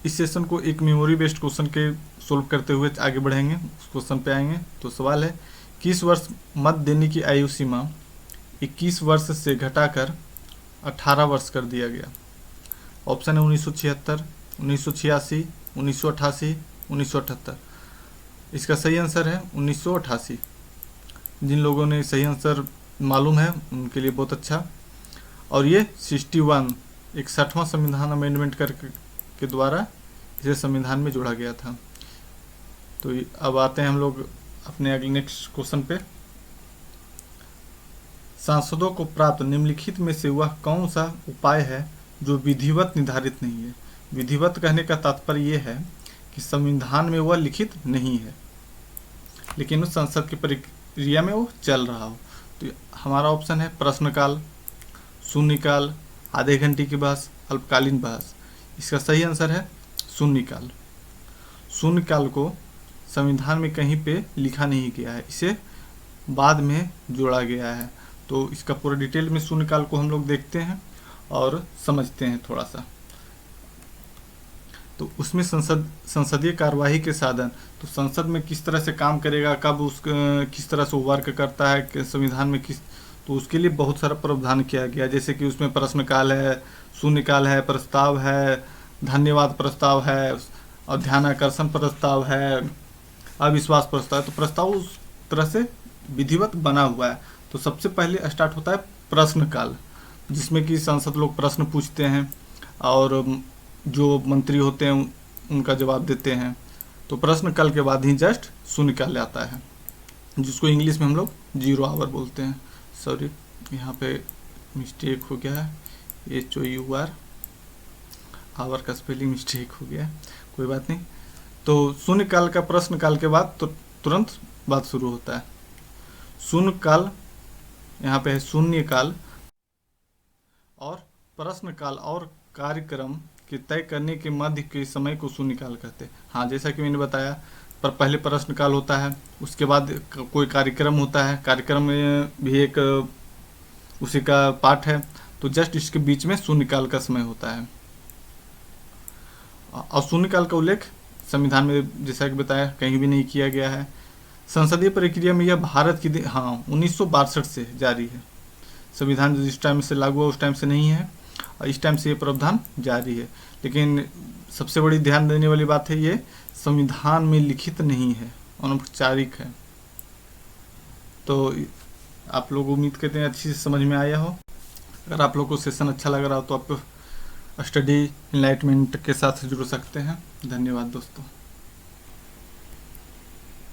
इस सेशन को एक मेमोरी बेस्ड क्वेश्चन के सोल्व करते हुए आगे बढ़ेंगे, उस क्वेश्चन पे आएंगे। तो सवाल है, 21 वर्ष मत देने की आयु सीमा 21 वर्ष से घटाकर 18 वर्ष कर दिया गया। ऑप्शन है 1976, 1986, 1988, 1978। इसका सही आंसर है 1988। जिन लोगों ने सही आंसर मालूम है उनके लिए बहुत अच्छा। और ये 61वां संविधान अमेंडमेंट के द्वारा इसे संविधान में जोड़ा गया था। तो अब आते हैं हम लोग अपने अगले नेक्स्ट क्वेश्चन पे। सांसदों को प्राप्त निम्नलिखित में से वह कौन सा उपाय है जो विधिवत निर्धारित नहीं है। विधिवत कहने का तात्पर्य यह है कि संविधान में वह लिखित नहीं है लेकिन उस संसद की प्रक्रिया में वो चल रहा हो। तो हमारा ऑप्शन है प्रश्नकाल, शून्यकाल, आधे घंटे की बहस, अल्पकालीन बहस। इसका सही आंसर है शून्यकाल। शून्यकाल को संविधान में कहीं पे लिखा नहीं गया है, इसे बाद में जोड़ा गया है। तो इसका पूरा डिटेल में शून्यकाल को हम लोग देखते हैं और समझते हैं थोड़ा सा। तो उसमें संसदीय कार्यवाही के साधन, तो संसद में किस तरह से काम करेगा, कब किस तरह से वर्क करता है संविधान में किस, तो उसके लिए बहुत सारा प्रावधान किया गया। जैसे कि उसमें प्रश्नकाल है, शून्यकाल है, प्रस्ताव है, धन्यवाद प्रस्ताव है, और ध्यानाकर्षण प्रस्ताव है, अविश्वास प्रस्ताव है। तो प्रस्ताव उस तरह से विधिवत बना हुआ है। तो सबसे पहले स्टार्ट होता है प्रश्नकाल, जिसमें कि सांसद लोग प्रश्न पूछते हैं और जो मंत्री होते हैं उनका जवाब देते हैं। तो प्रश्नकाल के बाद ही जस्ट शून्यकाल आता है, जिसको इंग्लिश में हम लोग 0 आवर बोलते हैं। सॉरी, यहाँ पे मिस्टेक हो गया है, HOUR, आवर का स्पेलिंग मिस्टेक हो गया है, कोई बात नहीं। तो शून्यकाल का प्रश्नकाल के बाद तो तुरंत बात शुरू होता है। शून्यकाल, यहाँ पे है शून्यकाल, और प्रश्नकाल और कार्यक्रम के तय करने के मध्य के समय को शून्यकाल कहते हैं। हाँ, जैसा कि मैंने बताया, पर पहले प्रश्नकाल होता है, उसके बाद कोई कार्यक्रम होता है, कार्यक्रम में भी एक उसी का पार्ट है। तो जस्ट इसके बीच में शून्यकाल का समय होता है। और शून्यकाल का उल्लेख संविधान में जैसा कि बताया कहीं भी नहीं किया गया है। संसदीय प्रक्रिया में यह भारत की 1962 से जारी है। संविधान जिस टाइम से लागू हुआ उस टाइम से नहीं है, और इस टाइम से ये प्रावधान जारी है। लेकिन सबसे बड़ी ध्यान देने वाली बात है, ये संविधान में लिखित नहीं है, अनौपचारिक है। तो आप लोग उम्मीद करते हैं अच्छी से समझ में आया हो। अगर आप लोग को सेशन अच्छा लग रहा हो तो आप स्टडी इनलाइटमेंट के साथ जुड़ सकते हैं। धन्यवाद दोस्तों।